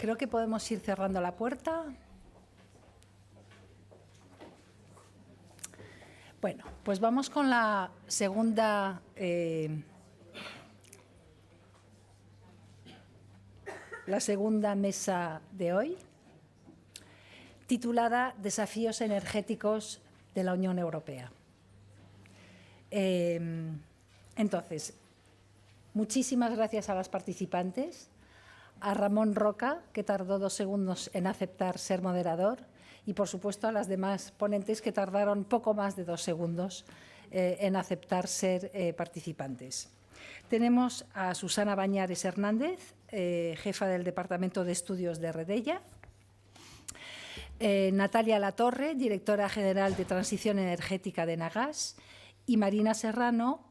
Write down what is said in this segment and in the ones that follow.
creo que podemos ir cerrando la puerta. Bueno, pues vamos con la segunda mesa de hoy, titulada Desafíos energéticos de la Unión Europea. Entonces, muchísimas gracias a las participantes, a Ramón Roca, que tardó 2 segundos en aceptar ser moderador, y, por supuesto, a las demás ponentes que tardaron poco más de 2 segundos en aceptar ser participantes. Tenemos a Susana Bañares Hernández, jefa del Departamento de Estudios de Redella, Natalia Latorre, directora general de Transición Energética de Enagás, y Marina Serrano,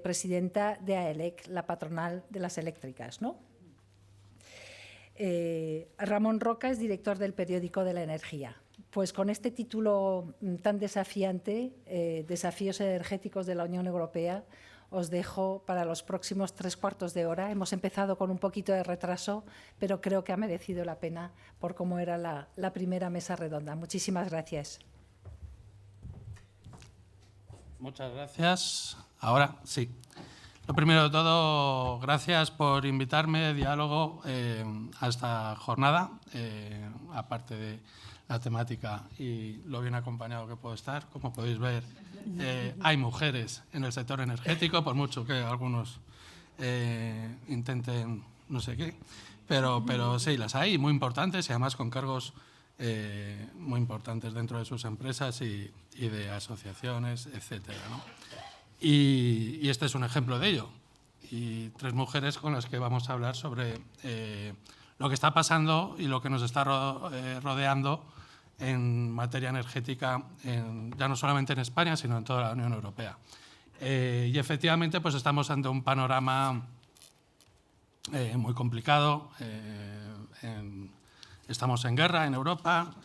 presidenta de AELEC, la patronal de las eléctricas, ¿no? Ramón Roca es director del periódico de la Energía. Pues con este título tan desafiante, Desafíos energéticos de la Unión Europea, os dejo para los próximos 3/4 de hora. Hemos empezado con un poquito de retraso, pero creo que ha merecido la pena por cómo era la primera mesa redonda. Muchísimas gracias. Muchas gracias. Ahora sí. Lo primero de todo, gracias por invitarme, diálogo, a esta jornada, aparte de la temática y lo bien acompañado que puedo estar. Como podéis ver, hay mujeres en el sector energético, por mucho que algunos intenten no sé qué, pero sí, las hay, muy importantes, y además con cargos muy importantes dentro de sus empresas y de asociaciones, etcétera, ¿no? Y este es un ejemplo de ello. Y 3 mujeres con las que vamos a hablar sobre lo que está pasando y lo que nos está rodeando en materia energética, ya no solamente en España, sino en toda la Unión Europea. Y efectivamente, pues estamos ante un panorama muy complicado. Estamos en guerra en Europa,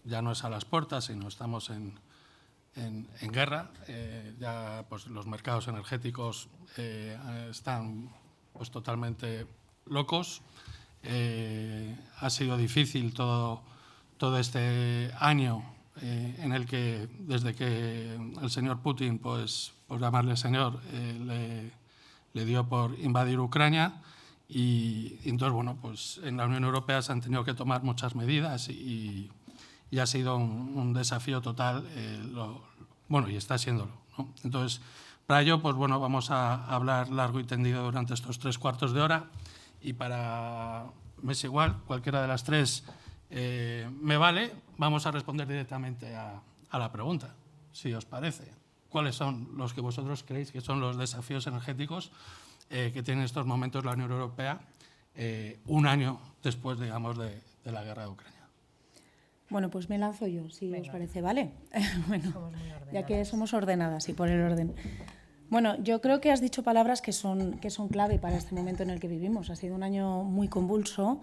ya no es a las puertas, sino estamos en guerra. Ya pues, los mercados energéticos están pues, totalmente locos. Ha sido difícil todo este año en el que, desde que el señor Putin, pues, por llamarle señor, le dio por invadir Ucrania. Y entonces, bueno, pues en la Unión Europea se han tenido que tomar muchas medidas y ha sido un desafío total, bueno, y está siéndolo, ¿no? Entonces, para ello, pues bueno, vamos a hablar largo y tendido durante estos 3/4 de hora, y me es igual, cualquiera de las 3 me vale. Vamos a responder directamente a la pregunta, si os parece. ¿Cuáles son los que vosotros creéis que son los desafíos energéticos que tiene en estos momentos la Unión Europea, un año después, digamos, de la guerra de Ucrania? Bueno, pues me lanzo yo, si os parece, ¿vale? Bueno, ya que somos ordenadas y por el orden. Bueno, yo creo que has dicho palabras que son clave para este momento en el que vivimos. Ha sido un año muy convulso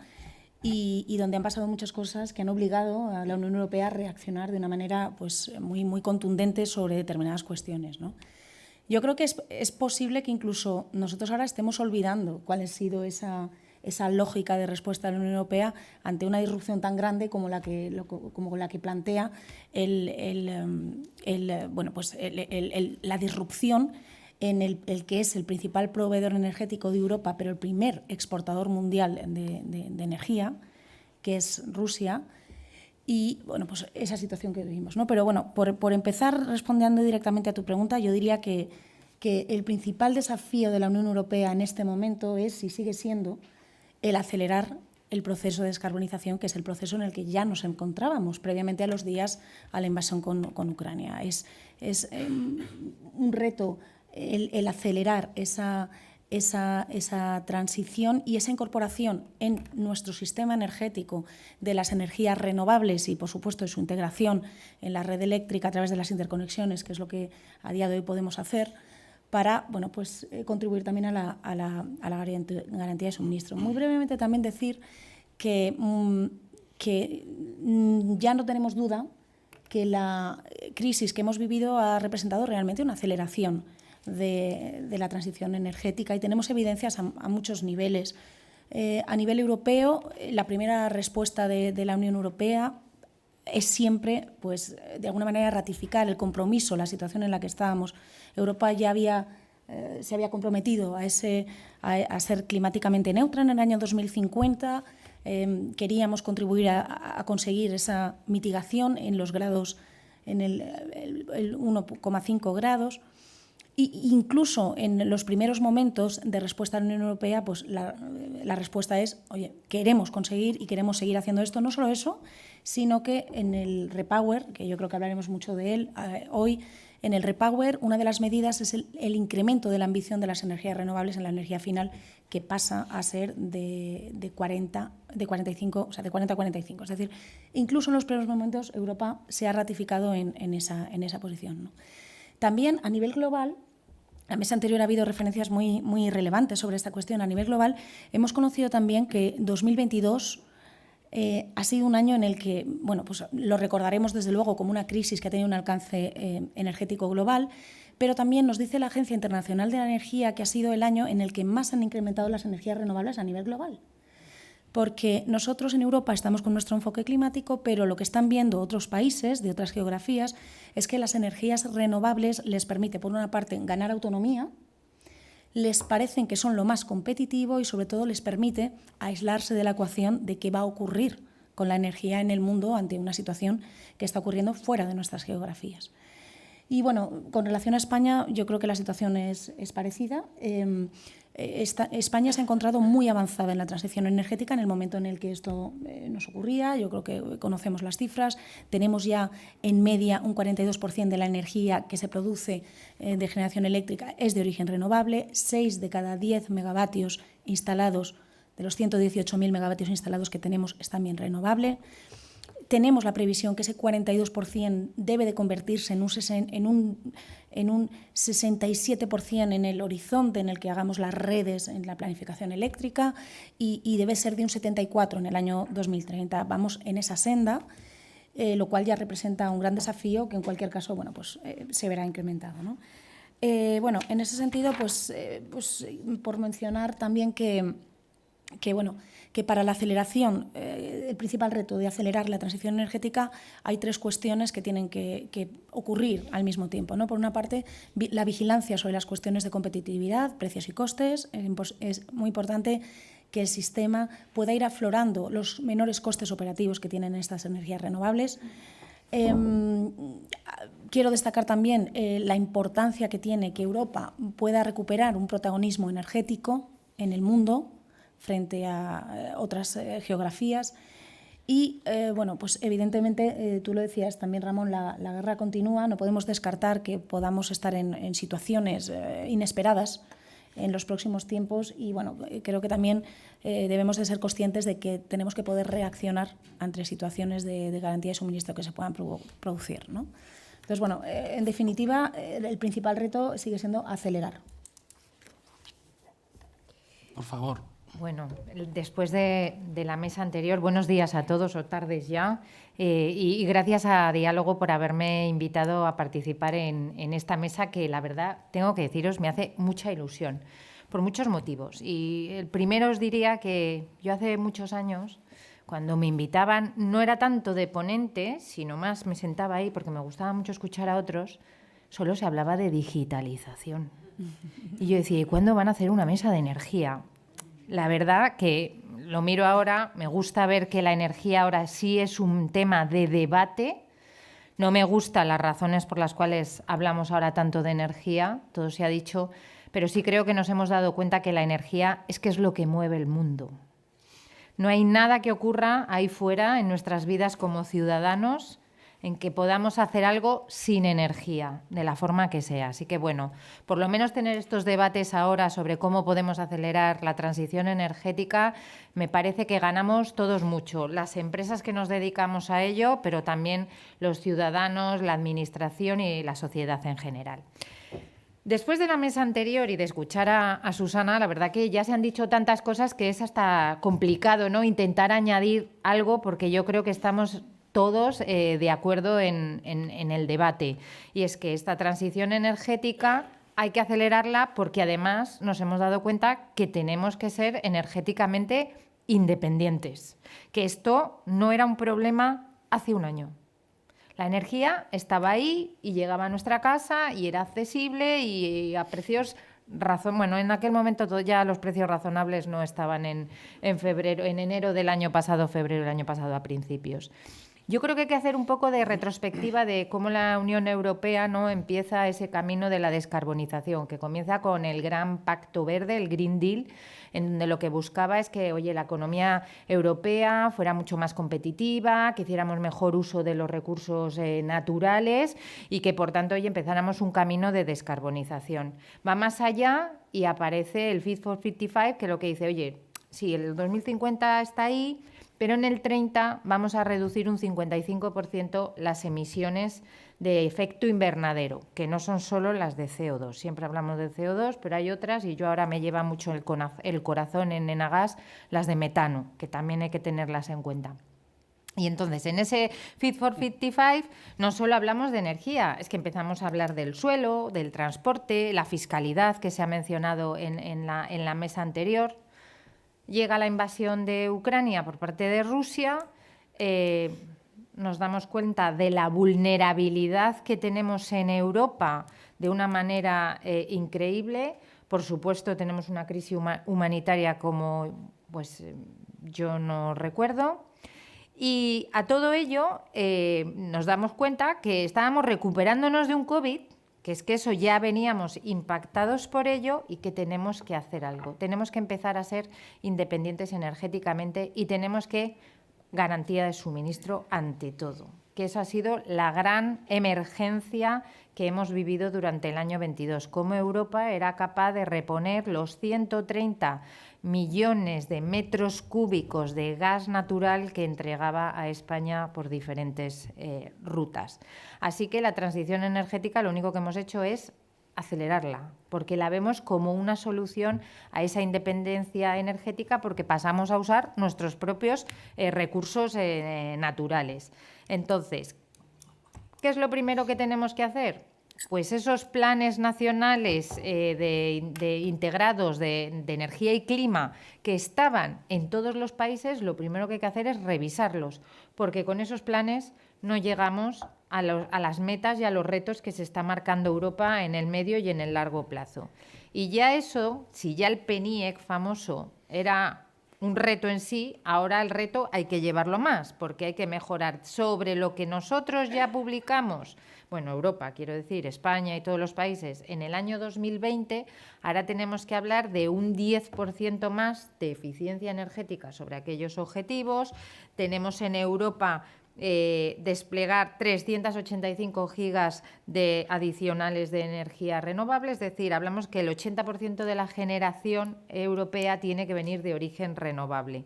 y donde han pasado muchas cosas que han obligado a la Unión Europea a reaccionar de una manera pues, muy contundente sobre determinadas cuestiones, ¿no? Yo creo que es posible que incluso nosotros ahora estemos olvidando cuál ha sido esa lógica de respuesta de la Unión Europea ante una disrupción tan grande como la que plantea la disrupción en el que es el principal proveedor energético de Europa, pero el primer exportador mundial de energía, que es Rusia. Y, bueno, pues esa situación que vivimos, ¿no? Pero, bueno, por empezar respondiendo directamente a tu pregunta, yo diría que el principal desafío de la Unión Europea en este momento es, y sigue siendo, el acelerar el proceso de descarbonización, que es el proceso en el que ya nos encontrábamos previamente a la invasión con Ucrania. Es un reto el acelerar esa transición y esa incorporación en nuestro sistema energético de las energías renovables y, por supuesto, de su integración en la red eléctrica a través de las interconexiones, que es lo que a día de hoy podemos hacer, para bueno, pues, contribuir también a la garantía de suministro. Muy brevemente también decir que ya no tenemos duda que la crisis que hemos vivido ha representado realmente una aceleración de la transición energética, y tenemos evidencias a muchos niveles. A nivel europeo, la primera respuesta de la Unión Europea es siempre, pues, de alguna manera, ratificar el compromiso, la situación en la que estábamos. Europa ya se había comprometido a ser climáticamente neutra en el año 2050. Queríamos contribuir a conseguir esa mitigación en los grados, en el 1,5 grados. Y incluso en los primeros momentos de respuesta de la Unión Europea, pues la respuesta es, oye, queremos conseguir y queremos seguir haciendo esto. No solo eso, sino que en el Repower, que yo creo que hablaremos mucho de él hoy, en el Repower una de las medidas es el incremento de la ambición de las energías renovables en la energía final, que pasa a ser de 40 a 45. Es decir, incluso en los primeros momentos Europa se ha ratificado en esa posición, ¿no? También a nivel global, la mesa anterior ha habido referencias muy relevantes sobre esta cuestión. A nivel global hemos conocido también que 2022 ha sido un año en el que, bueno, pues lo recordaremos desde luego como una crisis que ha tenido un alcance energético global, pero también nos dice la Agencia Internacional de la Energía que ha sido el año en el que más han incrementado las energías renovables a nivel global. Porque nosotros en Europa estamos con nuestro enfoque climático, pero lo que están viendo otros países de otras geografías es que las energías renovables les permite, por una parte, ganar autonomía, les parecen que son lo más competitivo y, sobre todo, les permite aislarse de la ecuación de qué va a ocurrir con la energía en el mundo ante una situación que está ocurriendo fuera de nuestras geografías. Y, bueno, con relación a España, yo creo que la situación es parecida. España se ha encontrado muy avanzada en la transición energética en el momento en el que esto nos ocurría. Yo creo que conocemos las cifras. Tenemos ya en media un 42% de la energía que se produce de generación eléctrica es de origen renovable. 6 de cada 10 megavatios instalados, de los 118.000 megavatios instalados que tenemos, es también renovable. Tenemos la previsión que ese 42% debe de convertirse en un 67% en el horizonte en el que hagamos las redes en la planificación eléctrica y debe ser de un 74% en el año 2030. Vamos en esa senda, lo cual ya representa un gran desafío que en cualquier caso, bueno, pues, se verá incrementado, ¿no? Bueno, en ese sentido, pues por mencionar también que para la aceleración, el principal reto de acelerar la transición energética, hay 3 cuestiones que tienen que ocurrir al mismo tiempo, ¿no? Por una parte, la vigilancia sobre las cuestiones de competitividad, precios y costes. Es muy importante que el sistema pueda ir aflorando los menores costes operativos que tienen estas energías renovables. Quiero destacar también la importancia que tiene que Europa pueda recuperar un protagonismo energético en el mundo frente a otras geografías. Y, bueno, pues evidentemente, tú lo decías también, Ramón, la guerra continúa. No podemos descartar que podamos estar en situaciones inesperadas en los próximos tiempos y, bueno, creo que también debemos de ser conscientes de que tenemos que poder reaccionar ante situaciones de garantía de suministro que se puedan producir, ¿no? Entonces, bueno, en definitiva, el principal reto sigue siendo acelerar. Por favor. Bueno, después de la mesa anterior, buenos días a todos o tardes ya, y gracias a Diálogo por haberme invitado a participar en esta mesa que, la verdad, tengo que deciros, me hace mucha ilusión, por muchos motivos. Y el primero os diría que yo hace muchos años, cuando me invitaban, no era tanto de ponente, sino más me sentaba ahí porque me gustaba mucho escuchar a otros, solo se hablaba de digitalización. Y yo decía, ¿y cuándo van a hacer una mesa de energía? La verdad que lo miro ahora, me gusta ver que la energía ahora sí es un tema de debate. No me gustan las razones por las cuales hablamos ahora tanto de energía, todo se ha dicho, pero sí creo que nos hemos dado cuenta que la energía es que es lo que mueve el mundo. No hay nada que ocurra ahí fuera en nuestras vidas como ciudadanos en que podamos hacer algo sin energía, de la forma que sea. Así que, bueno, por lo menos tener estos debates ahora sobre cómo podemos acelerar la transición energética, me parece que ganamos todos mucho. Las empresas que nos dedicamos a ello, pero también los ciudadanos, la administración y la sociedad en general. Después de la mesa anterior y de escuchar a Susana, la verdad que ya se han dicho tantas cosas que es hasta complicado, ¿no?, intentar añadir algo, porque yo creo que estamos todos de acuerdo en el debate. Y es que esta transición energética hay que acelerarla porque además nos hemos dado cuenta que tenemos que ser energéticamente independientes, que esto no era un problema hace un año. La energía estaba ahí y llegaba a nuestra casa y era accesible y a precios bueno, en aquel momento ya los precios razonables no estaban en enero del año pasado, febrero del año pasado a principios. Yo creo que hay que hacer un poco de retrospectiva de cómo la Unión Europea, ¿no?, empieza ese camino de la descarbonización, que comienza con el gran Pacto Verde, el Green Deal, en donde lo que buscaba es que, la economía europea fuera mucho más competitiva, que hiciéramos mejor uso de los recursos naturales y que, por tanto, empezáramos un camino de descarbonización. Va más allá y aparece el Fit for 55, que lo que dice, sí, el 2050 está ahí, pero en el 30 vamos a reducir un 55% las emisiones de efecto invernadero, que no son solo las de CO2. Siempre hablamos de CO2, pero hay otras, y yo ahora me lleva mucho el corazón en Enagas, las de metano, que también hay que tenerlas en cuenta. Y entonces, en ese Fit for 55 no solo hablamos de energía, es que empezamos a hablar del suelo, del transporte, la fiscalidad que se ha mencionado en la mesa anterior. Llega la invasión de Ucrania por parte de Rusia, nos damos cuenta de la vulnerabilidad que tenemos en Europa de una manera increíble. Por supuesto, tenemos una crisis humanitaria como yo no recuerdo. Y a todo ello nos damos cuenta que estábamos recuperándonos de un COVID, que es que eso ya veníamos impactados por ello y que tenemos que hacer algo. Tenemos que empezar a ser independientes energéticamente y tenemos que garantía de suministro ante todo, que esa ha sido la gran emergencia que hemos vivido durante el año 22. Cómo Europa era capaz de reponer los 130 millones de metros cúbicos de gas natural que entregaba a España por diferentes rutas. Así que la transición energética lo único que hemos hecho es acelerarla, porque la vemos como una solución a esa independencia energética, porque pasamos a usar nuestros propios recursos naturales. Entonces, ¿qué es lo primero que tenemos que hacer? Pues esos planes nacionales integrados de energía y clima que estaban en todos los países, lo primero que hay que hacer es revisarlos, porque con esos planes no llegamos a las metas y a los retos que se está marcando Europa en el medio y en el largo plazo. Y ya eso, si ya el PNIEC famoso era un reto en sí, ahora el reto hay que llevarlo más, porque hay que mejorar sobre lo que nosotros ya publicamos. Bueno, Europa, quiero decir, España y todos los países, en el año 2020, ahora tenemos que hablar de un 10% más de eficiencia energética sobre aquellos objetivos. Tenemos en Europa desplegar 385 gigas adicionales de energía renovable, es decir, hablamos que el 80% de la generación europea tiene que venir de origen renovable.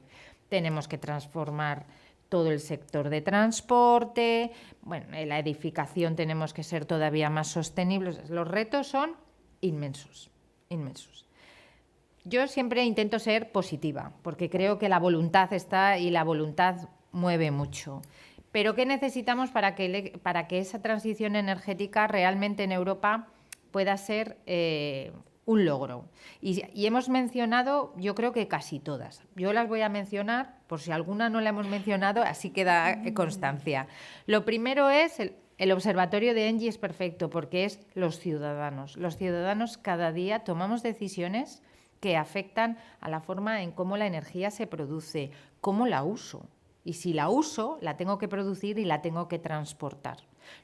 Tenemos que transformar todo el sector de transporte, en la edificación tenemos que ser todavía más sostenibles. Los retos son inmensos, inmensos. Yo siempre intento ser positiva, porque creo que la voluntad está y la voluntad mueve mucho. Pero ¿qué necesitamos para que esa transición energética realmente en Europa pueda ser un logro? Y hemos mencionado, yo creo que casi todas. Yo las voy a mencionar, por si alguna no la hemos mencionado, así queda constancia. Lo primero es el observatorio de ENGIE es perfecto, porque es los ciudadanos. Los ciudadanos cada día tomamos decisiones que afectan a la forma en cómo la energía se produce, cómo la uso. Y si la uso, la tengo que producir y la tengo que transportar.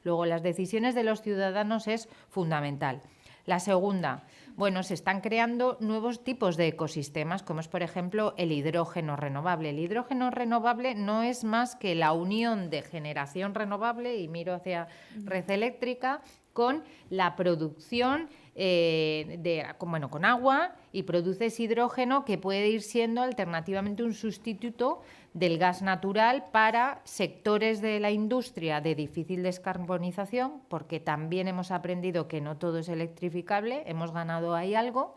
Luego, las decisiones de los ciudadanos es fundamental. La segunda, se están creando nuevos tipos de ecosistemas, como es, por ejemplo, el hidrógeno renovable. El hidrógeno renovable no es más que la unión de generación renovable, y miro hacia Red Eléctrica, con la producción con agua, y produces hidrógeno que puede ir siendo alternativamente un sustituto del gas natural para sectores de la industria de difícil descarbonización, porque también hemos aprendido que no todo es electrificable, hemos ganado ahí algo.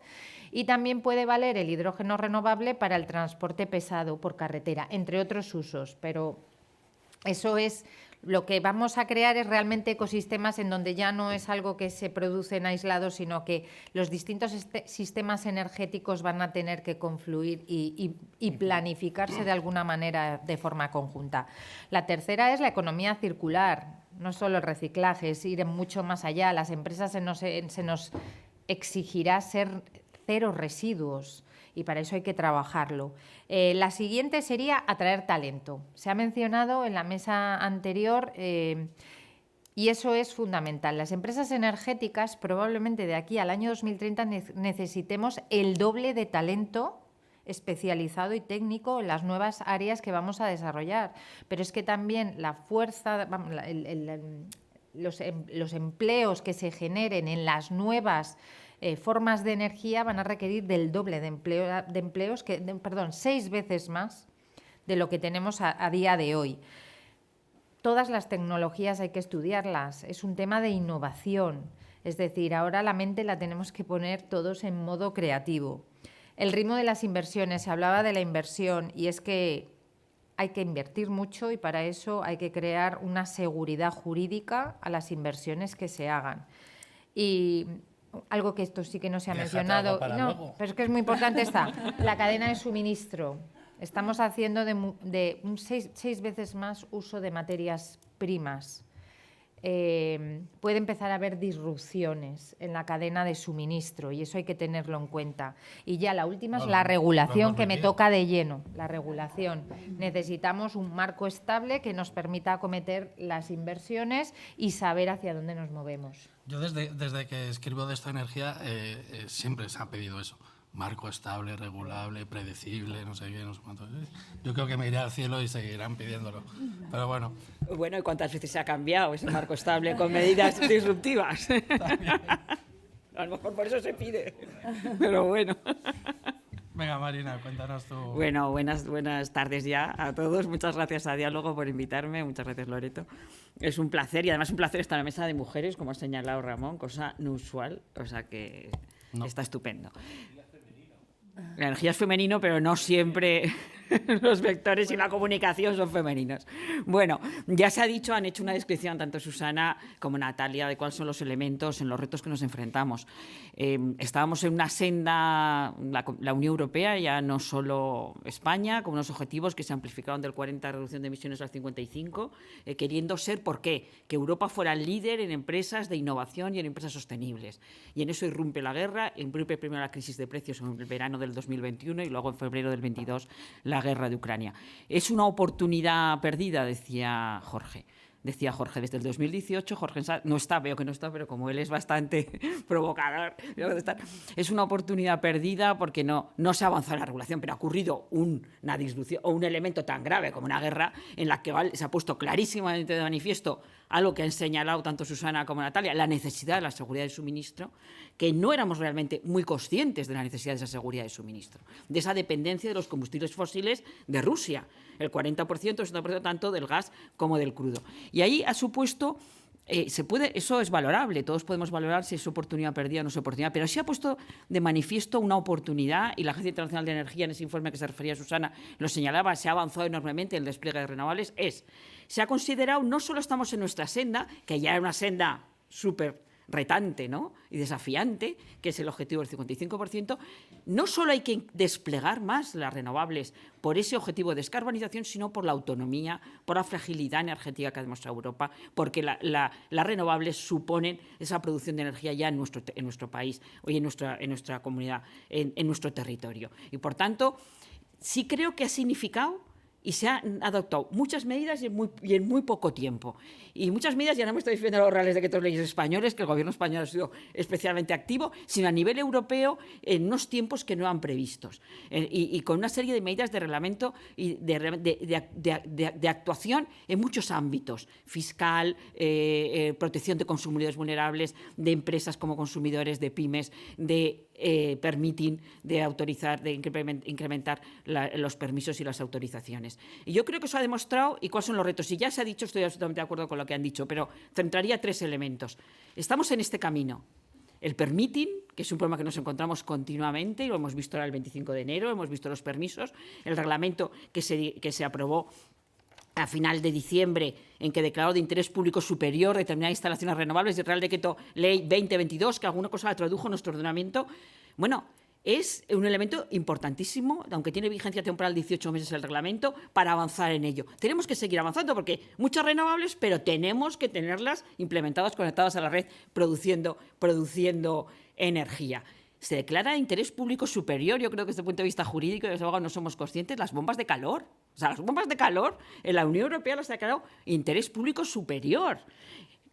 Y también puede valer el hidrógeno renovable para el transporte pesado por carretera, entre otros usos, pero eso es Lo que vamos a crear es realmente ecosistemas en donde ya no es algo que se produce en aislado, sino que los distintos sistemas energéticos van a tener que confluir y planificarse de alguna manera de forma conjunta. La tercera es la economía circular, no solo el reciclaje, es ir mucho más allá. Las empresas se nos exigirá ser cero residuos. Y para eso hay que trabajarlo. La siguiente sería atraer talento. Se ha mencionado en la mesa anterior y eso es fundamental. Las empresas energéticas probablemente de aquí al año 2030 necesitemos el doble de talento especializado y técnico en las nuevas áreas que vamos a desarrollar. Pero es que también la fuerza, los empleos que se generen en las nuevas formas de energía van a requerir del doble de empleos, 6 veces más de lo que tenemos a día de hoy. Todas las tecnologías hay que estudiarlas, es un tema de innovación, es decir, ahora la mente la tenemos que poner todos en modo creativo. El ritmo de las inversiones, se hablaba de la inversión y es que hay que invertir mucho y para eso hay que crear una seguridad jurídica a las inversiones que se hagan. Y algo que esto sí que no se ha mencionado, pero es que es muy importante la cadena de suministro. Estamos haciendo de 6 veces más uso de materias primas. Puede empezar a haber disrupciones en la cadena de suministro y eso hay que tenerlo en cuenta. Y ya la última es la regulación, que me toca de lleno, la regulación. Necesitamos un marco estable que nos permita acometer las inversiones y saber hacia dónde nos movemos. Yo desde que escribo de esta energía siempre se ha pedido eso. Marco estable, regulable, predecible, no sé qué, no sé cuánto. Yo creo que me iré al cielo y seguirán pidiéndolo. Pero bueno. Bueno, ¿y cuántas veces se ha cambiado ese marco estable con medidas disruptivas? A lo mejor por eso se pide. Pero bueno. Venga, Marina, cuéntanos tú. Bueno, buenas tardes ya a todos. Muchas gracias a Diálogo por invitarme. Muchas gracias, Loreto. Es un placer y además un placer estar en la mesa de mujeres, como ha señalado Ramón, cosa no usual, o sea que está estupendo. La energía es femenino, pero no siempre los vectores y la comunicación son femeninos. Bueno, ya se ha dicho, han hecho una descripción tanto Susana como Natalia de cuáles son los elementos en los retos que nos enfrentamos. Estábamos en una senda, la Unión Europea, ya no solo España, con unos objetivos que se amplificaron del 40% de reducción de emisiones al 55%, queriendo ser, ¿por qué? Que Europa fuera el líder en empresas de innovación y en empresas sostenibles. Y en eso irrumpe la guerra, irrumpe primero la crisis de precios en el verano del 2021 y luego en febrero del 22 la guerra de Ucrania. Es una oportunidad perdida, decía Jorge. Desde el 2018, Jorge no está, veo que no está, pero como él es bastante provocador, es una oportunidad perdida porque no se ha avanzado en la regulación, pero ha ocurrido una disrupción o un elemento tan grave como una guerra en la que se ha puesto clarísimamente de manifiesto algo que han señalado tanto Susana como Natalia, la necesidad de la seguridad de suministro, que no éramos realmente muy conscientes de la necesidad de esa seguridad de suministro, de esa dependencia de los combustibles fósiles de Rusia, el 40%, el 60% tanto del gas como del crudo. Y ahí ha supuesto, eso es valorable, todos podemos valorar si es oportunidad perdida o no es oportunidad, pero sí ha puesto de manifiesto una oportunidad, y la Agencia Internacional de Energía, en ese informe que se refería a Susana, lo señalaba, se ha avanzado enormemente en el despliegue de renovables, se ha considerado, no solo estamos en nuestra senda, que ya era una senda súper retante, ¿no?, y desafiante, que es el objetivo del 55%, no solo hay que desplegar más las renovables por ese objetivo de descarbonización, sino por la autonomía, por la fragilidad energética que ha demostrado Europa, porque las renovables suponen esa producción de energía ya en nuestro país, hoy en nuestra comunidad, en nuestro territorio. Y, por tanto, sí creo que ha significado y se han adoptado muchas medidas y en muy poco tiempo. Y muchas medidas, ya no me estoy refiriendo a los reales decretos leyes españoles, que el gobierno español ha sido especialmente activo, sino a nivel europeo en unos tiempos que no eran previstos. Y con una serie de medidas de reglamento y de actuación en muchos ámbitos: fiscal, protección de consumidores vulnerables, de empresas como consumidores, de pymes, de permitting, de autorizar, de incrementar los permisos y las autorizaciones. Y yo creo que eso ha demostrado, y cuáles son los retos. Y ya se ha dicho, estoy absolutamente de acuerdo con lo que han dicho, pero centraría 3 elementos. Estamos en este camino. El permitting, que es un problema que nos encontramos continuamente, y lo hemos visto ahora el 25 de enero, hemos visto los permisos, el reglamento que se aprobó a final de diciembre, en que declaró de interés público superior determinadas instalaciones renovables, y el Real Decreto Ley 2022, que alguna cosa la tradujo en nuestro ordenamiento. Bueno, es un elemento importantísimo, aunque tiene vigencia temporal 18 meses el reglamento, para avanzar en ello. Tenemos que seguir avanzando porque muchas renovables, pero tenemos que tenerlas implementadas, conectadas a la red, produciendo energía. Se declara de interés público superior, yo creo que desde el punto de vista jurídico, desde luego no somos conscientes, las bombas de calor. O sea, las bombas de calor en la Unión Europea las ha declarado interés público superior.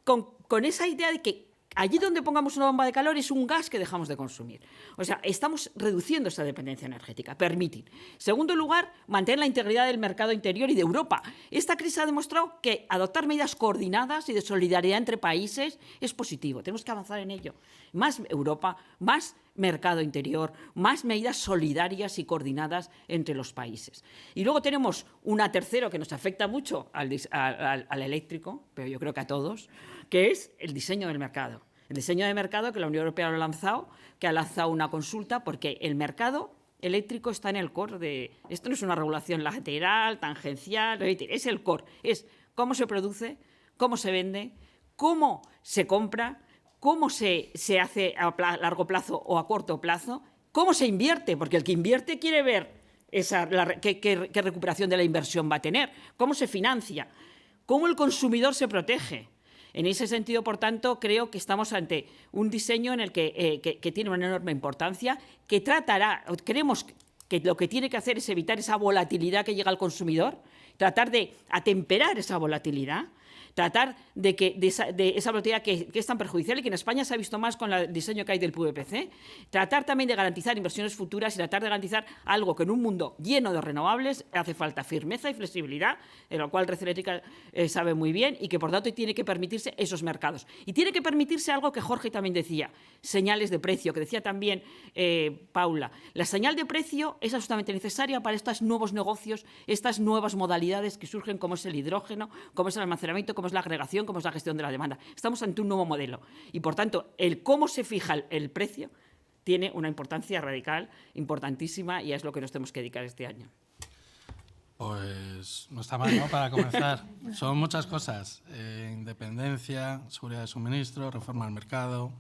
Con esa idea de que allí donde pongamos una bomba de calor es un gas que dejamos de consumir. O sea, estamos reduciendo esa dependencia energética. Permitir. Segundo lugar, mantener la integridad del mercado interior y de Europa. Esta crisis ha demostrado que adoptar medidas coordinadas y de solidaridad entre países es positivo. Tenemos que avanzar en ello. Más Europa, más mercado interior, más medidas solidarias y coordinadas entre los países. Y luego tenemos una tercera que nos afecta mucho al eléctrico, pero yo creo que a todos, que es el diseño del mercado. El diseño de mercado que la Unión Europea lo ha lanzado, que ha lanzado una consulta, porque el mercado eléctrico está en el core de... Esto no es una regulación lateral, tangencial, es el core. Es cómo se produce, cómo se vende, cómo se compra, cómo se hace a largo plazo o a corto plazo, cómo se invierte, porque el que invierte quiere ver qué recuperación de la inversión va a tener, cómo se financia, cómo el consumidor se protege. En ese sentido, por tanto, creo que estamos ante un diseño en el que tiene una enorme importancia, que tratará, creemos que lo que tiene que hacer es evitar esa volatilidad que llega al consumidor, tratar de atemperar esa volatilidad, tratar de esa volatilidad que es tan perjudicial y que en España se ha visto más con el diseño que hay del PVPC, tratar también de garantizar inversiones futuras y tratar de garantizar algo que en un mundo lleno de renovables hace falta firmeza y flexibilidad, en lo cual Red Eléctrica sabe muy bien y que por tanto tiene que permitirse esos mercados. Y tiene que permitirse algo que Jorge también decía, señales de precio, que decía también Paula. La señal de precio es absolutamente necesaria para estos nuevos negocios, estas nuevas modalidades que surgen, como es el hidrógeno, como es el almacenamiento, como es la agregación, como es la gestión de la demanda. Estamos ante un nuevo modelo y, por tanto, el cómo se fija el precio tiene una importancia radical, importantísima, y es lo que nos tenemos que dedicar este año. Pues no está mal, ¿no? Para comenzar. Son muchas cosas. Independencia, seguridad de suministro, reforma del mercado.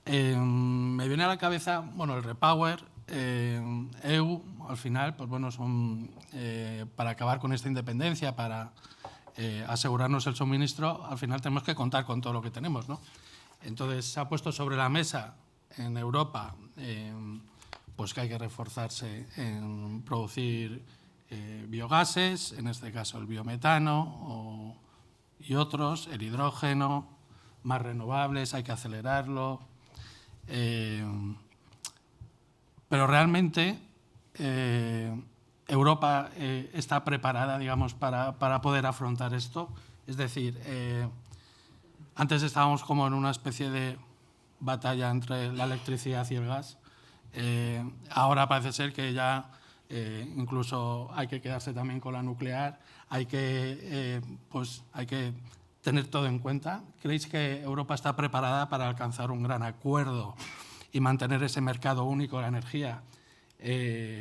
Me viene a la cabeza, bueno, el Repower, EU, al final, pues bueno, son para acabar con esta independencia, para asegurarnos el suministro, al final tenemos que contar con todo lo que tenemos, ¿no? Entonces se ha puesto sobre la mesa en Europa pues que hay que reforzarse en producir biogases, en este caso el biometano y otros, el hidrógeno, más renovables, hay que acelerarlo. Pero realmente Europa está preparada, digamos, para poder afrontar esto. Es decir, antes estábamos como en una especie de batalla entre la electricidad y el gas. Ahora parece ser que ya incluso hay que quedarse también con la nuclear, hay que tener todo en cuenta. ¿Creéis que Europa está preparada para alcanzar un gran acuerdo y mantener ese mercado único de la energía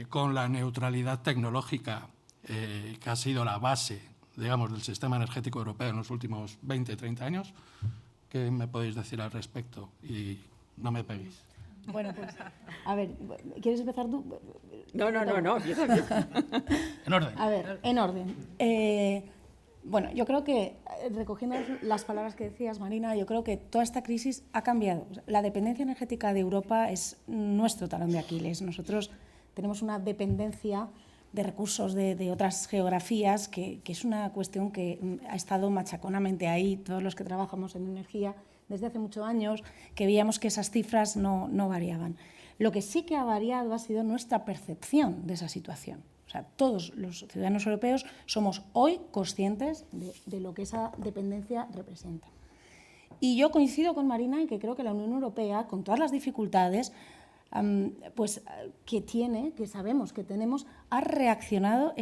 con la neutralidad tecnológica que ha sido la base, digamos, del sistema energético europeo en los últimos 20, 30 años? ¿Qué me podéis decir al respecto? Y no me peguéis. Bueno, pues, a ver, ¿quieres empezar tú? No. En orden. A ver, en orden. Bueno, yo creo que, recogiendo las palabras que decías, Marina, yo creo que toda esta crisis ha cambiado. La dependencia energética de Europa es nuestro talón de Aquiles. Nosotros tenemos una dependencia de recursos de otras geografías que es una cuestión que ha estado machaconamente ahí, todos los que trabajamos en energía, desde hace muchos años, que veíamos que esas cifras no variaban. Lo que sí que ha variado ha sido nuestra percepción de esa situación. O sea, todos los ciudadanos europeos somos hoy conscientes de lo que esa dependencia representa. Y yo coincido con Marina en que creo que la Unión Europea, con todas las dificultades que sabemos que tenemos, ha reaccionado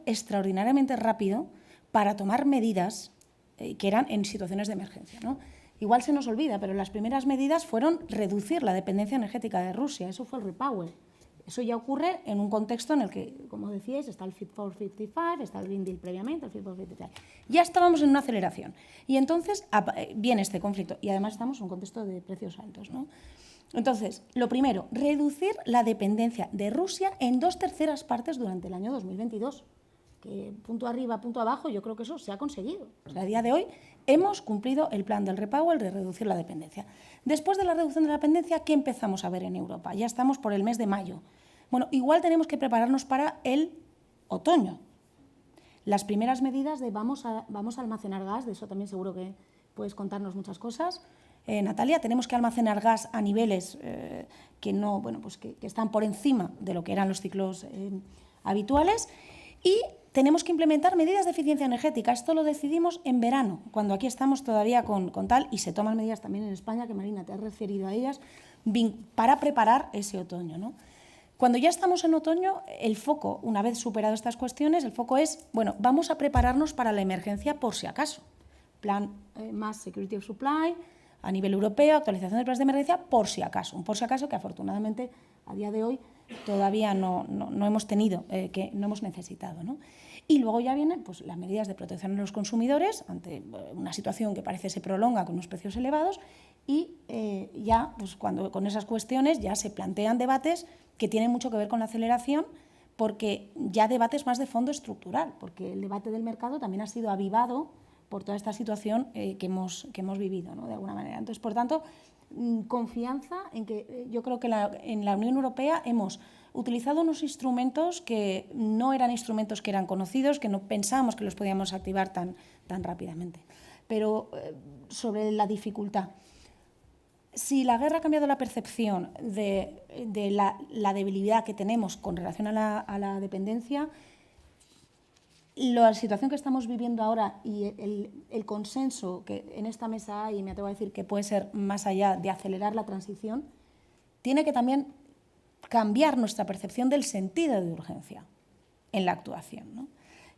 extraordinariamente rápido para tomar medidas que eran en situaciones de emergencia, ¿no? Igual se nos olvida, pero las primeras medidas fueron reducir la dependencia energética de Rusia. Eso fue el Repower. Eso ya ocurre en un contexto en el que, como decíais, está el Fit for 55, está el Green Deal previamente, el Fit for 55. Ya estábamos en una aceleración. Y entonces viene este conflicto. Y además estamos en un contexto de precios altos, ¿no? Entonces, lo primero, reducir la dependencia de Rusia en 2/3 partes durante el año 2022. Que punto arriba, punto abajo, yo creo que eso se ha conseguido. O sea, a día de hoy hemos cumplido el plan del REPower de reducir la dependencia. Después de la reducción de la dependencia, ¿qué empezamos a ver en Europa? Ya estamos por el mes de mayo. Bueno, igual tenemos que prepararnos para el otoño. Las primeras medidas de vamos a almacenar gas, de eso también seguro que puedes contarnos muchas cosas. Natalia, tenemos que almacenar gas a niveles que están por encima de lo que eran los ciclos habituales, y tenemos que implementar medidas de eficiencia energética. Esto lo decidimos en verano, cuando aquí estamos todavía con tal, y se toman medidas también en España, que Marina te has referido a ellas, para preparar ese otoño, ¿no? Cuando ya estamos en otoño, el foco, una vez superado estas cuestiones, el foco es, bueno, vamos a prepararnos para la emergencia por si acaso. Plan más Security of Supply, a nivel europeo, actualización de planes de emergencia, por si acaso. Un por si acaso que afortunadamente a día de hoy todavía no hemos tenido, que no hemos necesitado, ¿no? Y luego ya vienen pues, las medidas de protección a los consumidores ante una situación que parece se prolonga con unos precios elevados, y ya pues, cuando con esas cuestiones ya se plantean debates que tienen mucho que ver con la aceleración, porque ya debates más de fondo estructural, porque el debate del mercado también ha sido avivado por toda esta situación que hemos vivido, ¿no? De alguna manera. Entonces, por tanto, confianza en que yo creo que en la Unión Europea hemos utilizado unos instrumentos que no eran instrumentos que eran conocidos, que no pensábamos que los podíamos activar tan rápidamente. Pero sobre la dificultad, si la guerra ha cambiado la percepción de la debilidad que tenemos con relación a la dependencia, la situación que estamos viviendo ahora y el consenso que en esta mesa hay, y me atrevo a decir que puede ser más allá de acelerar la transición, tiene que también cambiar nuestra percepción del sentido de urgencia en la actuación, ¿no?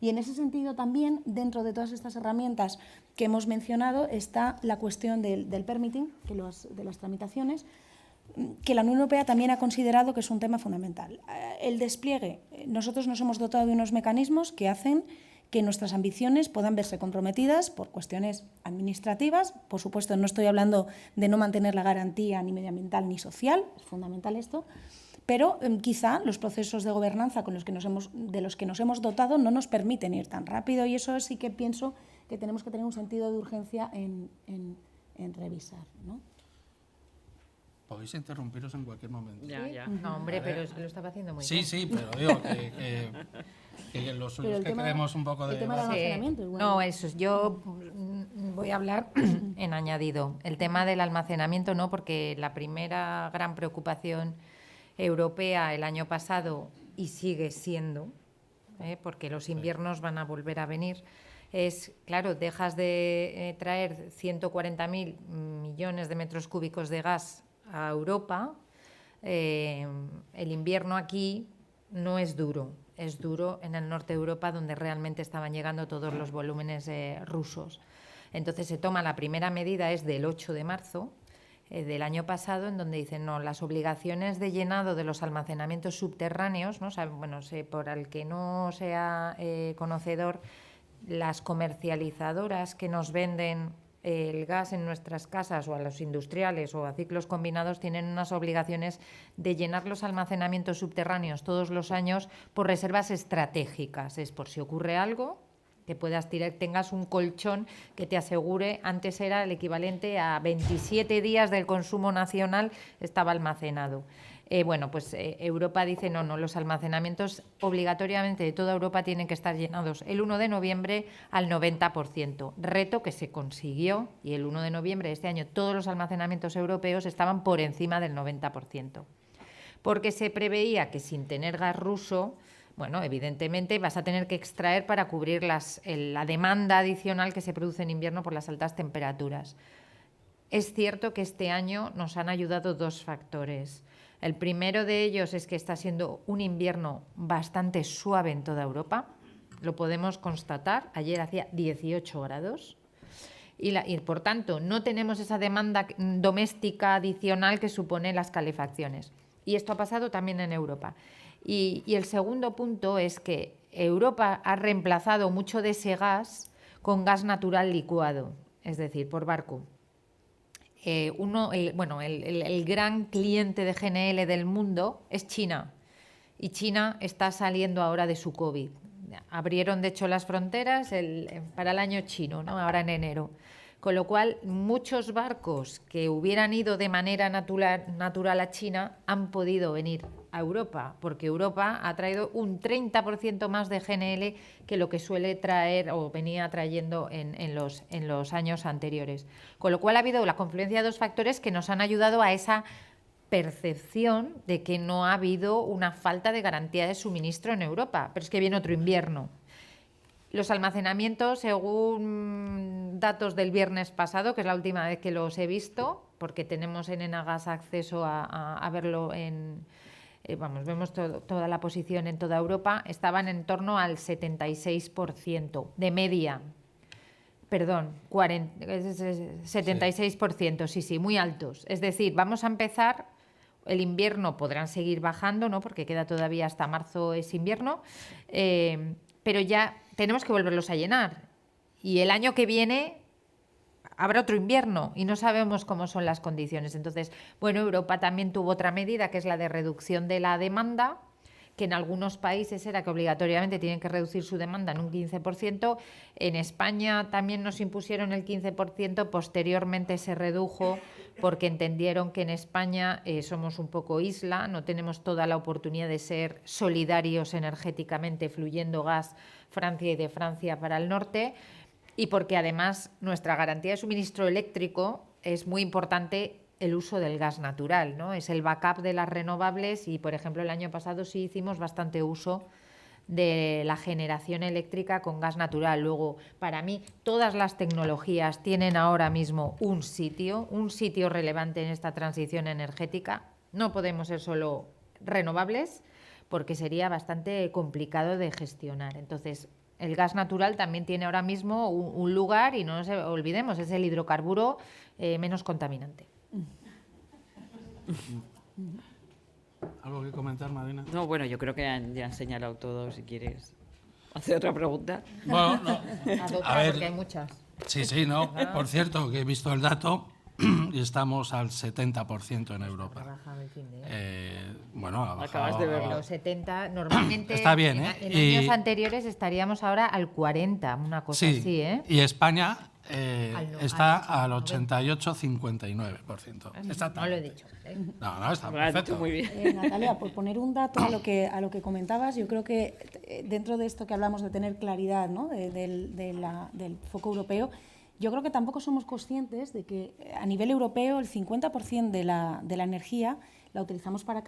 Y en ese sentido también, dentro de todas estas herramientas que hemos mencionado, está la cuestión del permitting, de las tramitaciones, que la Unión Europea también ha considerado que es un tema fundamental. El despliegue, nosotros nos hemos dotado de unos mecanismos que hacen que nuestras ambiciones puedan verse comprometidas por cuestiones administrativas. Por supuesto, no estoy hablando de no mantener la garantía ni medioambiental ni social, es fundamental esto, pero quizá los procesos de gobernanza de los que nos hemos dotado no nos permiten ir tan rápido, y eso sí que pienso que tenemos que tener un sentido de urgencia en revisar, ¿no? Podéis interrumpiros en cualquier momento. Ya. No, hombre, pero lo estaba haciendo muy bien. Sí, pero digo que los suyos que queremos un poco de... el tema del almacenamiento, igual. No, eso es. Yo voy a hablar en añadido. El tema del almacenamiento no, porque la primera gran preocupación europea el año pasado, y sigue siendo, porque los inviernos van a volver a venir, es, claro, dejas de traer 140.000 millones de metros cúbicos de gas a Europa. El invierno aquí no es duro, es duro en el norte de Europa, donde realmente estaban llegando todos los volúmenes rusos. Entonces se toma la primera medida, es del 8 de marzo del año pasado, en donde dicen no, las obligaciones de llenado de los almacenamientos subterráneos, ¿no? O sea, bueno, por el que no sea conocedor, las comercializadoras que nos venden el gas en nuestras casas, o a los industriales o a ciclos combinados, tienen unas obligaciones de llenar los almacenamientos subterráneos todos los años por reservas estratégicas. Es por si ocurre algo, que puedas tengas un colchón que te asegure. Antes era el equivalente a 27 días del consumo nacional estaba almacenado. Europa dice no, los almacenamientos obligatoriamente de toda Europa tienen que estar llenados el 1 de noviembre al 90%. Reto que se consiguió, y el 1 de noviembre de este año todos los almacenamientos europeos estaban por encima del 90%. Porque se preveía que sin tener gas ruso, bueno, evidentemente vas a tener que extraer para cubrir la demanda adicional que se produce en invierno por las altas temperaturas. Es cierto que este año nos han ayudado dos factores. El primero de ellos es que está siendo un invierno bastante suave en toda Europa. Lo podemos constatar. Ayer hacía 18 grados. Y por tanto, no tenemos esa demanda doméstica adicional que supone las calefacciones. Y esto ha pasado también en Europa. Y el segundo punto es que Europa ha reemplazado mucho de ese gas con gas natural licuado, es decir, por barco. El gran cliente de GNL del mundo es China, y China está saliendo ahora de su COVID. Abrieron, de hecho, las fronteras para el año chino, ¿no? Ahora en enero. Con lo cual, muchos barcos que hubieran ido de manera natural a China han podido venir a Europa, porque Europa ha traído un 30% más de GNL que lo que suele traer o venía trayendo en los años anteriores. Con lo cual ha habido la confluencia de dos factores que nos han ayudado a esa percepción de que no ha habido una falta de garantía de suministro en Europa. Pero es que viene otro invierno. Los almacenamientos, según datos del viernes pasado, que es la última vez que los he visto, porque tenemos en Enagas acceso a verlo vemos toda la posición en toda Europa, estaban en torno al 76% de media. Perdón, 76%, sí, muy altos. Es decir, vamos a empezar, el invierno podrán seguir bajando, ¿no? Porque queda todavía hasta marzo es invierno, pero ya tenemos que volverlos a llenar. Y el año que viene habrá otro invierno y no sabemos cómo son las condiciones. Entonces, bueno, Europa también tuvo otra medida, que es la de reducción de la demanda, que en algunos países era que obligatoriamente tienen que reducir su demanda en un 15%. En España también nos impusieron el 15%, posteriormente se redujo porque entendieron que en España somos un poco isla, no tenemos toda la oportunidad de ser solidarios energéticamente, fluyendo gas Francia y de Francia para el norte, y porque además nuestra garantía de suministro eléctrico es muy importante el uso del gas natural, ¿no? Es el backup de las renovables y, por ejemplo, el año pasado sí hicimos bastante uso de la generación eléctrica con gas natural. Luego, para mí, todas las tecnologías tienen ahora mismo un sitio relevante en esta transición energética. No podemos ser solo renovables porque sería bastante complicado de gestionar. Entonces, el gas natural también tiene ahora mismo un lugar y no nos olvidemos, es el hidrocarburo menos contaminante. ¿Algo que comentar, Marina? No, bueno, yo creo que ya han señalado todo. Si quieres hacer otra pregunta. Bueno, no. A ver, porque hay muchas. Sí, no. Por cierto, que he visto el dato y estamos al 70% en Europa. Ha bajado el fin de Bueno, ha bajado. Acabas de verlo. Los 70, normalmente Está bien, ¿eh? en años anteriores estaríamos ahora al 40, una cosa Sí, así, ¿eh? y España está al 90. 88,59%. No lo he dicho. No, está Lo has perfecto. dicho muy bien. Natalia, por poner un dato a lo que comentabas, yo creo que dentro de esto que hablamos de tener claridad, ¿no? del foco europeo, yo creo que tampoco somos conscientes de que a nivel europeo el 50% de la energía la utilizamos para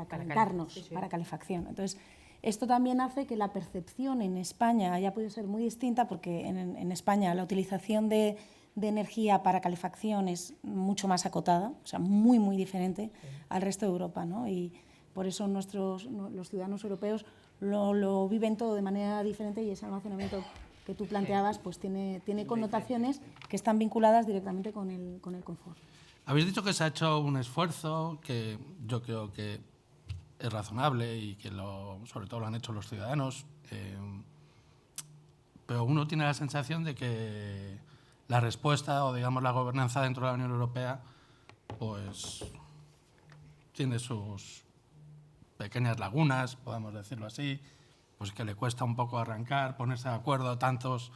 calentarnos, para calefacción. Entonces, esto también hace que la percepción en España haya podido ser muy distinta, porque en España la utilización de energía para calefacción es mucho más acotada, o sea, muy, muy diferente al resto de Europa, ¿no? Y por eso los ciudadanos europeos lo viven todo de manera diferente, y ese almacenamiento que tú planteabas pues tiene connotaciones que están vinculadas directamente con el confort. Habéis dicho que se ha hecho un esfuerzo que yo creo que es razonable y que sobre todo lo han hecho los ciudadanos, pero uno tiene la sensación de que la respuesta o, digamos, la gobernanza dentro de la Unión Europea pues tiene sus pequeñas lagunas, podemos decirlo así, pues que le cuesta un poco arrancar, ponerse de acuerdo a tantos,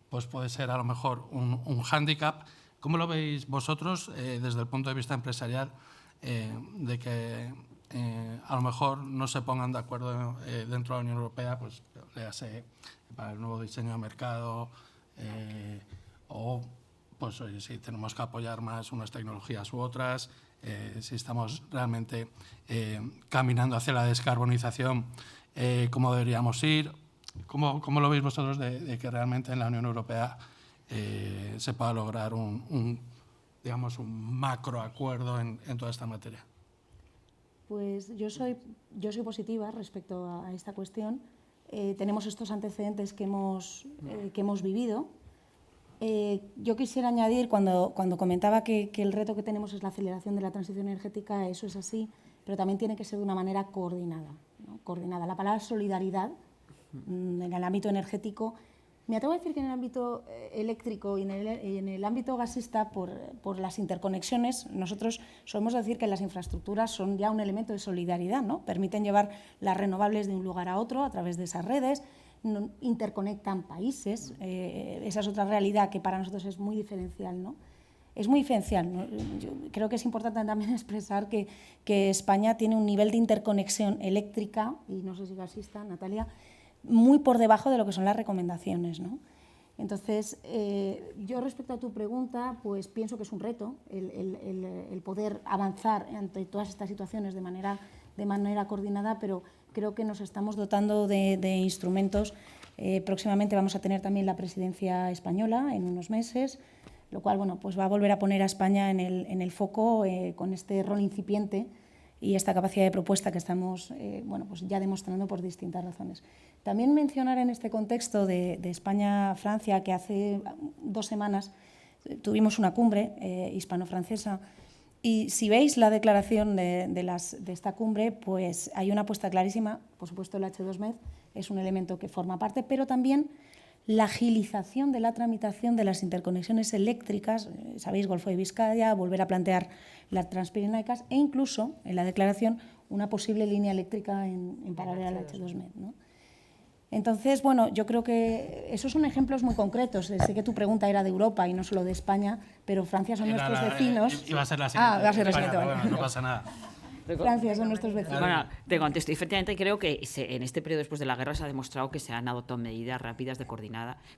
pues puede ser a lo mejor un hándicap. ¿Cómo lo veis vosotros desde el punto de vista empresarial de que a lo mejor no se pongan de acuerdo dentro de la Unión Europea, pues léase para el nuevo diseño de mercado o pues oye, si tenemos que apoyar más unas tecnologías u otras, si estamos realmente caminando hacia la descarbonización, cómo deberíamos ir? ¿Cómo lo veis vosotros de que realmente en la Unión Europea se pueda lograr un macroacuerdo en toda esta materia? Pues yo soy positiva respecto a esta cuestión. Tenemos estos antecedentes que hemos vivido. Yo quisiera añadir, cuando comentaba que el reto que tenemos es la aceleración de la transición energética, eso es así, pero también tiene que ser de una manera coordinada, ¿no? Coordinada. La palabra solidaridad en el ámbito energético, me atrevo a decir que en el ámbito eléctrico y en el ámbito gasista, por las interconexiones, nosotros solemos decir que las infraestructuras son ya un elemento de solidaridad, ¿no? Permiten llevar las renovables de un lugar a otro a través de esas redes, interconectan países, esa es otra realidad que para nosotros es muy diferencial, ¿no? Es muy diferencial, ¿no? Yo creo que es importante también expresar que España tiene un nivel de interconexión eléctrica, y no sé si gasista, Natalia, muy por debajo de lo que son las recomendaciones, ¿no? Entonces, yo respecto a tu pregunta, pues pienso que es un reto el poder avanzar ante todas estas situaciones de manera coordinada, pero creo que nos estamos dotando de instrumentos. Próximamente vamos a tener también la presidencia española en unos meses, lo cual, bueno, pues va a volver a poner a España en el foco con este rol incipiente y esta capacidad de propuesta que estamos bueno, pues ya demostrando por distintas razones. También mencionar en este contexto de España-Francia que hace 2 semanas tuvimos una cumbre hispano-francesa, y si veis la declaración de esta cumbre, pues hay una apuesta clarísima. Por supuesto, el H2Med es un elemento que forma parte, pero también la agilización de la tramitación de las interconexiones eléctricas, sabéis, Golfo de Vizcaya, volver a plantear las transpirenaicas e incluso, en la declaración, una posible línea eléctrica en paralelo al H2Med, ¿no? Entonces, bueno, yo creo que esos son ejemplos muy concretos. Sé que tu pregunta era de Europa y no solo de España, pero Francia son nuestros vecinos. Iba a ser la siguiente. Va a ser la siguiente. Bueno, no pasa nada. Francia son nuestros vecinos. Bueno, te contesto. Efectivamente, creo que en este periodo después de la guerra se ha demostrado que se han adoptado medidas rápidas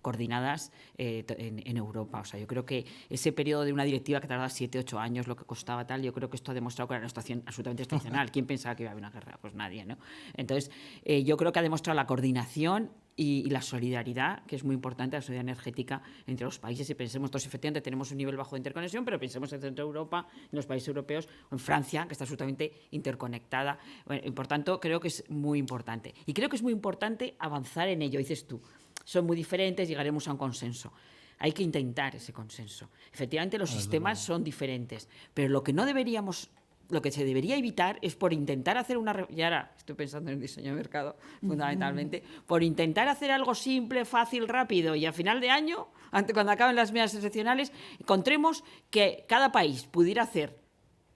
coordinadas en Europa. O sea, yo creo que ese periodo de una directiva que tardaba 7, 8 años, lo que costaba tal, yo creo que esto ha demostrado que era una situación absolutamente excepcional. ¿Quién pensaba que iba a haber una guerra? Pues nadie, ¿no? Entonces, yo creo que ha demostrado la coordinación y la solidaridad, que es muy importante, la solidaridad energética entre los países. Y pensemos, todos efectivamente tenemos un nivel bajo de interconexión, pero pensemos en Centro Europa, en los países europeos, o en Francia, que está absolutamente interconectada. Bueno, y por tanto, creo que es muy importante. Y creo que es muy importante avanzar en ello. Dices tú, son muy diferentes, llegaremos a un consenso. Hay que intentar ese consenso. Efectivamente, los sistemas son diferentes, pero lo que se debería evitar es por intentar hacer y ahora estoy pensando en el diseño de mercado fundamentalmente, por intentar hacer algo simple, fácil, rápido y a final de año, cuando acaben las medidas excepcionales, encontremos que cada país pudiera hacer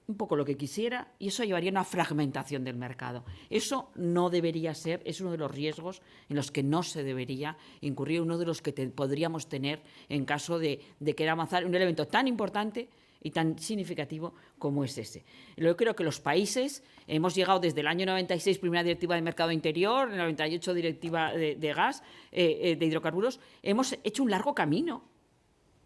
un poco lo que quisiera y eso llevaría a una fragmentación del mercado. Eso no debería ser, es uno de los riesgos en los que no se debería incurrir, uno de los que podríamos tener en caso de querer avanzar un elemento tan importante y tan significativo como es ese. Yo creo que los países hemos llegado desde el año 96, primera directiva de mercado interior, en el 98 directiva de gas, de hidrocarburos, hemos hecho un largo camino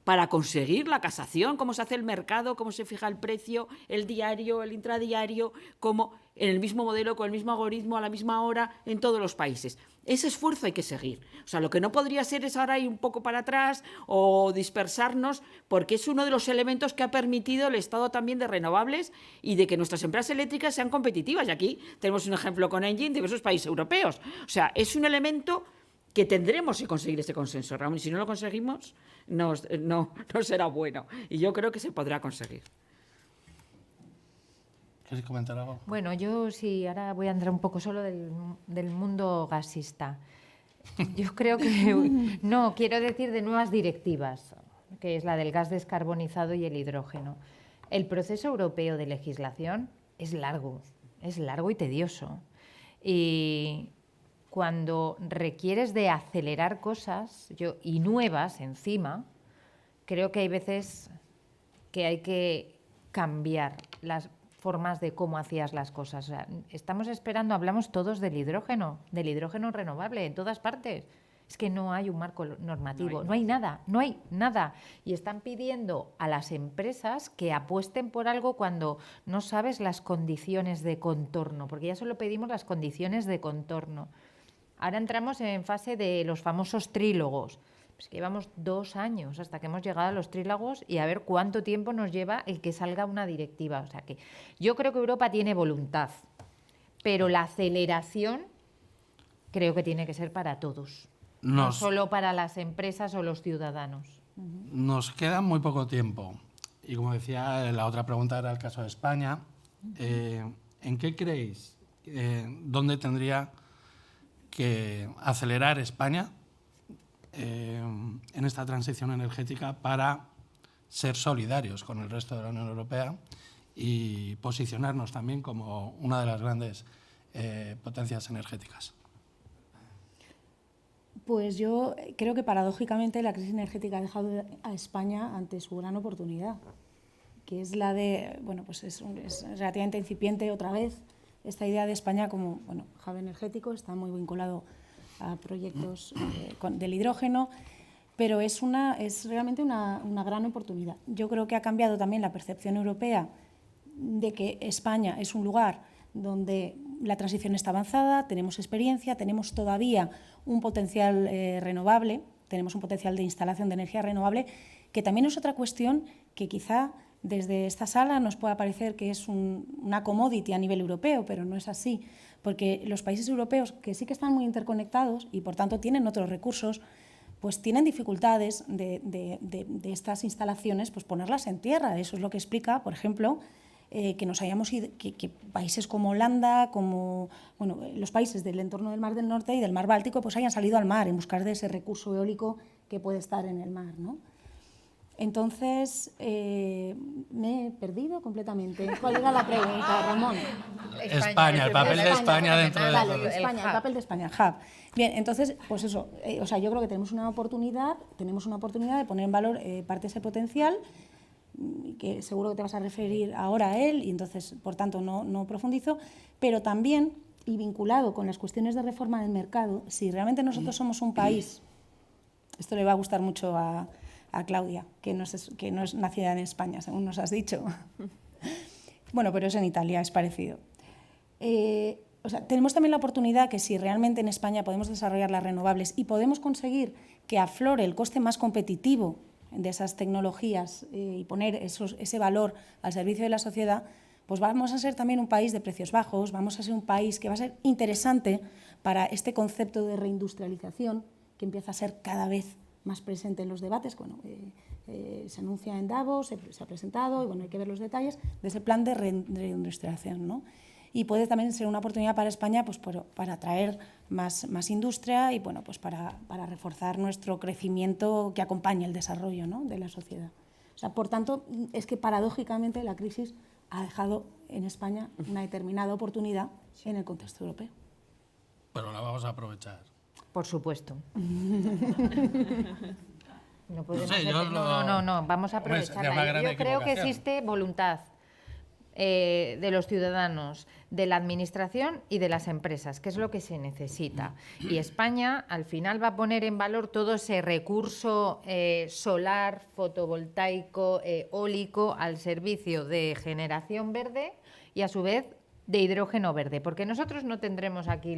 para conseguir la casación, cómo se hace el mercado, cómo se fija el precio, el diario, el intradiario, cómo en el mismo modelo, con el mismo algoritmo, a la misma hora, en todos los países. Ese esfuerzo hay que seguir. O sea, lo que no podría ser es ahora ir un poco para atrás o dispersarnos, porque es uno de los elementos que ha permitido el estado también de renovables y de que nuestras empresas eléctricas sean competitivas. Y aquí tenemos un ejemplo con Engie en diversos países europeos. O sea, es un elemento que tendremos que conseguir ese consenso, Ramón, y si no lo conseguimos, no será bueno. Y yo creo que se podrá conseguir. ¿Quieres comentar algo? Bueno, yo sí, ahora voy a entrar un poco solo del mundo gasista. Yo creo que, no, quiero decir de nuevas directivas, que es la del gas descarbonizado y el hidrógeno. El proceso europeo de legislación es largo y tedioso. Y cuando requieres de acelerar cosas y nuevas encima, creo que hay veces que hay que cambiar las formas de cómo hacías las cosas. O sea, estamos esperando, hablamos todos del hidrógeno renovable en todas partes. Es que no hay un marco normativo, no hay nada. Y están pidiendo a las empresas que apuesten por algo cuando no sabes las condiciones de contorno, porque ya solo pedimos las condiciones de contorno. Ahora entramos en fase de los famosos trílogos. Pues que llevamos 2 años hasta que hemos llegado a los trílogos y a ver cuánto tiempo nos lleva el que salga una directiva. O sea que yo creo que Europa tiene voluntad, pero la aceleración creo que tiene que ser para todos, no solo para las empresas o los ciudadanos. Nos queda muy poco tiempo y como decía, la otra pregunta era el caso de España. En ¿en qué creéis dónde tendría que acelerar España en esta transición energética para ser solidarios con el resto de la Unión Europea y posicionarnos también como una de las grandes potencias energéticas? Pues yo creo que paradójicamente la crisis energética ha dejado a España ante su gran oportunidad, que es la de, bueno, pues es relativamente incipiente otra vez esta idea de España como, bueno, hub energético, está muy vinculado a proyectos del hidrógeno, pero es realmente una gran oportunidad. Yo creo que ha cambiado también la percepción europea de que España es un lugar donde la transición está avanzada, tenemos experiencia, tenemos todavía un potencial renovable, tenemos un potencial de instalación de energía renovable, que también es otra cuestión que quizá desde esta sala nos pueda parecer que es una commodity a nivel europeo, pero no es así, porque los países europeos, que sí que están muy interconectados y por tanto tienen otros recursos, pues tienen dificultades de estas instalaciones, pues ponerlas en tierra. Eso es lo que explica, por ejemplo, que nos hayamos ido, que países como Holanda, como los países del entorno del Mar del Norte y del Mar Báltico, pues hayan salido al mar en buscar de ese recurso eólico que puede estar en el mar, ¿no? Entonces, me he perdido completamente. ¿Cuál era la pregunta, Ramón? España, el papel de España dentro de todo. España, el papel de España, el hub. Bien, entonces, pues eso, yo creo que tenemos una oportunidad de poner en valor parte de ese potencial, que seguro que te vas a referir ahora a él, y entonces, por tanto, no profundizo, pero también, y vinculado con las cuestiones de reforma del mercado, si realmente nosotros somos un país, esto le va a gustar mucho a Claudia, que no es nacida en España, según nos has dicho. Bueno, pero es en Italia, es parecido. Tenemos también la oportunidad que si realmente en España podemos desarrollar las renovables y podemos conseguir que aflore el coste más competitivo de esas tecnologías y poner ese valor al servicio de la sociedad, pues vamos a ser también un país de precios bajos, vamos a ser un país que va a ser interesante para este concepto de reindustrialización que empieza a ser cada vez más presente en los debates. Bueno, se anuncia en Davos, se ha presentado, y bueno, hay que ver los detalles de ese plan de reindustrialización, ¿no? Y puede también ser una oportunidad para España, pues, para atraer más industria y bueno, pues para reforzar nuestro crecimiento que acompañe el desarrollo, ¿no?, de la sociedad. Por tanto, es que paradójicamente la crisis ha dejado en España una determinada oportunidad en el contexto europeo. Pero la vamos a aprovechar. Por supuesto. No podemos vamos a aprovecharla. Yo creo que existe voluntad de los ciudadanos, de la administración y de las empresas, que es lo que se necesita. Y España al final va a poner en valor todo ese recurso solar, fotovoltaico, eólico al servicio de generación verde y a su vez de hidrógeno verde, porque nosotros no tendremos aquí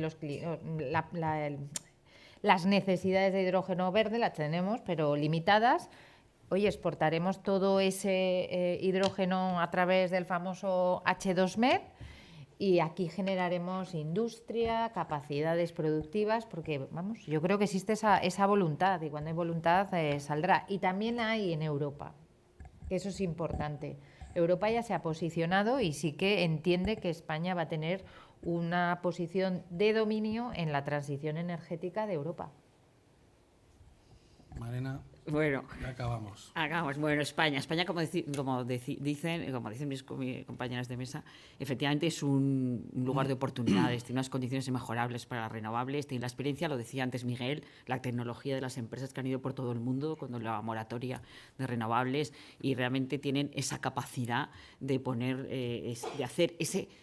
las necesidades de hidrógeno verde, las tenemos, pero limitadas. Hoy exportaremos todo ese hidrógeno a través del famoso H2Med y aquí generaremos industria, capacidades productivas, porque vamos, yo creo que existe esa voluntad y cuando hay voluntad saldrá. Y también hay en Europa, que eso es importante. Europa ya se ha posicionado y sí que entiende que España va a tener una posición de dominio en la transición energética de Europa. Marina, bueno, ya acabamos. Bueno, España, como dicen mis compañeras de mesa, efectivamente es un lugar de oportunidades, tiene unas condiciones inmejorables para las renovables, tiene la experiencia, lo decía antes Miguel, la tecnología de las empresas que han ido por todo el mundo con la moratoria de renovables y realmente tienen esa capacidad de de hacer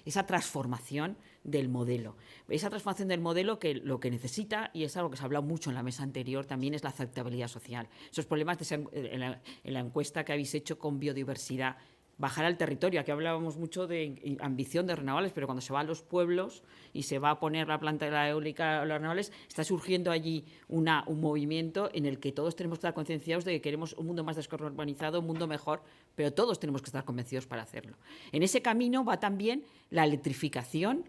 esa transformación del modelo. Esa transformación del modelo que lo que necesita, y es algo que se ha hablado mucho en la mesa anterior, también es la aceptabilidad social. Esos problemas en la encuesta que habéis hecho con biodiversidad, bajar al territorio. Aquí hablábamos mucho de ambición de renovables, pero cuando se va a los pueblos y se va a poner la planta de la eólica o las renovables, está surgiendo allí un movimiento en el que todos tenemos que estar concienciados de que queremos un mundo más descarbonizado, un mundo mejor, pero todos tenemos que estar convencidos para hacerlo. En ese camino va también la electrificación,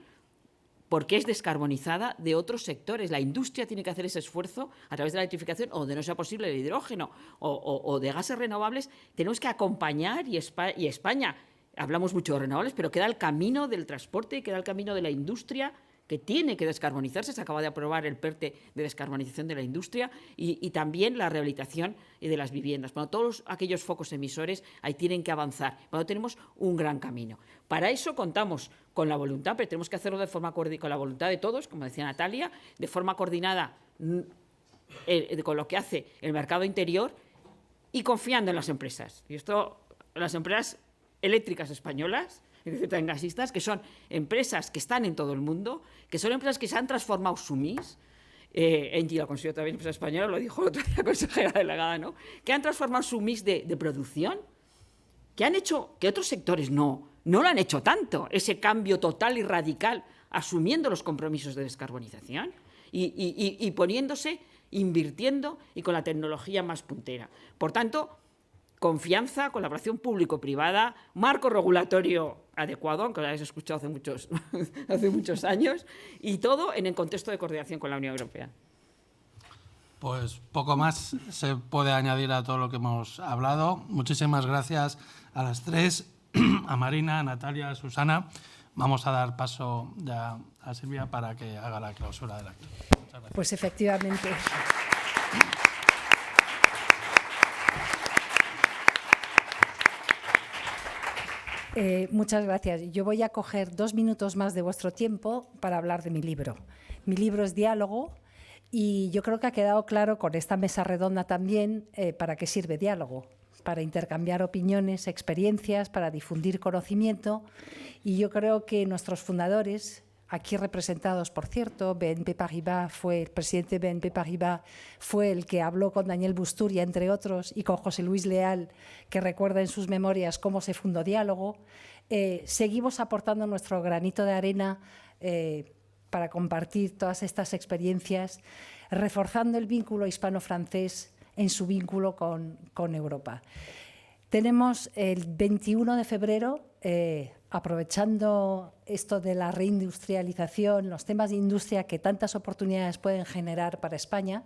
porque es descarbonizada de otros sectores. La industria tiene que hacer ese esfuerzo a través de la electrificación, o de no sea posible el hidrógeno, o de gases renovables. Tenemos que acompañar y España hablamos mucho de renovables, pero queda el camino del transporte, queda el camino de la industria, que tiene que descarbonizarse. Se acaba de aprobar el PERTE de descarbonización de la industria y también la rehabilitación de las viviendas. Bueno, todos aquellos focos emisores ahí tienen que avanzar. Bueno, tenemos un gran camino. Para eso contamos con la voluntad, pero tenemos que hacerlo de forma coordinada, con la voluntad de todos, como decía Natalia, de forma coordinada con lo que hace el mercado interior y confiando en las empresas. Y esto, las empresas eléctricas españolas, en gasistas, que son empresas que están en todo el mundo, que son empresas que se han transformado su mix. Engie lo consiguió también, empresa española, lo dijo otra la consejera delegada, ¿no? Que han transformado su mix de producción, que han hecho que otros sectores no lo han hecho tanto, ese cambio total y radical, asumiendo los compromisos de descarbonización y poniéndose, invirtiendo y con la tecnología más puntera. Por tanto, confianza, colaboración público-privada, marco regulatorio adecuado, aunque lo habéis escuchado hace muchos años, y todo en el contexto de coordinación con la Unión Europea. Pues poco más se puede añadir a todo lo que hemos hablado. Muchísimas gracias a las tres, a Marina, a Natalia, a Susana. Vamos a dar paso ya a Silvia para que haga la clausura del acto. Muchas gracias. Pues efectivamente. Muchas gracias. Yo voy a coger 2 minutos más de vuestro tiempo para hablar de mi libro. Mi libro es Diálogo y yo creo que ha quedado claro con esta mesa redonda también para qué sirve Diálogo. Para intercambiar opiniones, experiencias, para difundir conocimiento. Y yo creo que nuestros fundadores, aquí representados, por cierto, BNP Paribas el presidente de BNP Paribas fue el que habló con Daniel Busturia, entre otros, y con José Luis Leal, que recuerda en sus memorias cómo se fundó Diálogo. Seguimos aportando nuestro granito de arena para compartir todas estas experiencias, reforzando el vínculo hispano-francés en su vínculo con Europa. Tenemos el 21 de febrero, aprovechando esto de la reindustrialización, los temas de industria que tantas oportunidades pueden generar para España,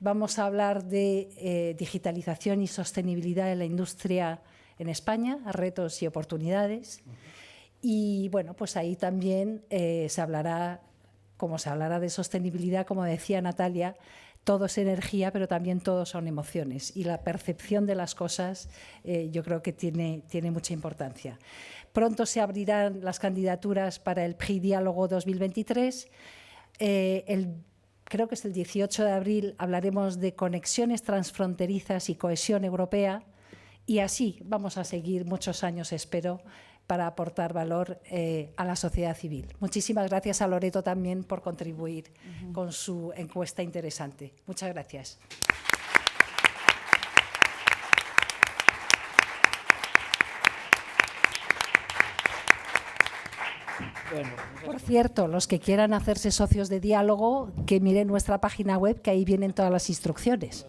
vamos a hablar de digitalización y sostenibilidad de la industria en España, retos y oportunidades. Y bueno, pues ahí también se hablará, como se hablará de sostenibilidad, como decía Natalia, todo es energía, pero también todo son emociones. Y la percepción de las cosas yo creo que tiene mucha importancia. Pronto se abrirán las candidaturas para el Prix Diálogo 2023. Creo que es el 18 de abril, hablaremos de conexiones transfronterizas y cohesión europea. Y así vamos a seguir muchos años, espero, para aportar valor a la sociedad civil. Muchísimas gracias a Loreto también por contribuir con su encuesta interesante. Muchas gracias. Bueno, por cierto, los que quieran hacerse socios de Diálogo, que miren nuestra página web, que ahí vienen todas las instrucciones.